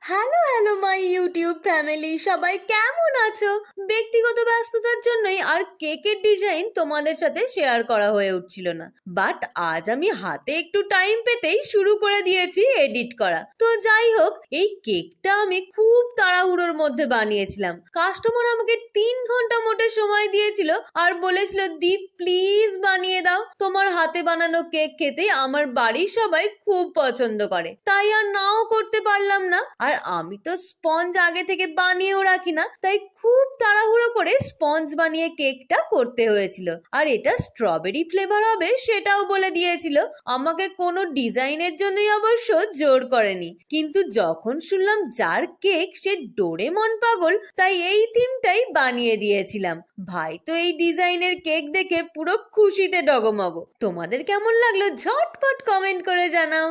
Hello hello my YouTube family, সবাই কেমন আছো? ব্যক্তিগত ব্যস্ততার জন্যই আর কেকের ডিজাইন তোমাদের সাথে শেয়ার করা হয়ে উঠছিল না, বাট আজ আমি হাতে একটু টাইম পেতেই শুরু করে দিয়েছি এডিট করা। তো যাই হোক, এই কেকটা আমি খুব তাড়াহুড়োর মধ্যে বানিয়েছিলাম। কাস্টমার আমাকে 3 ঘন্টা মোটে সময় দিয়েছিল আর বলেছিল, দীপ প্লিজ বানিয়ে দাও, তোমার হাতে বানানো কেক খেতে আমার বাড়ির সবাই খুব পছন্দ করে। তাই আর নাও করতে পারলাম না। আর আমি তো স্পঞ্জ আগে থেকে বানিয়েও রাখি না, তাই খুব তাড়াহুড়ো করে স্পঞ্জ বানিয়ে কেকটা করতে হয়েছিল। আর এটা স্ট্রবেরি ফ্লেভার হবে সেটাও বলে দিয়েছিল। আমাকে কোনো ডিজাইনের জন্যই অবশ্য জোর করেনি, কিন্তু যখন শুনলাম যার কেক সে ডোরেমন পাগল, তাই এই থিমটাই বানিয়ে দিয়েছিলাম। ভাই তো এই ডিজাইনের কেক দেখে পুরো খুশিতে ডগমগ। তোমাদের কেমন লাগলো ঝটপট কমেন্ট করে জানাও।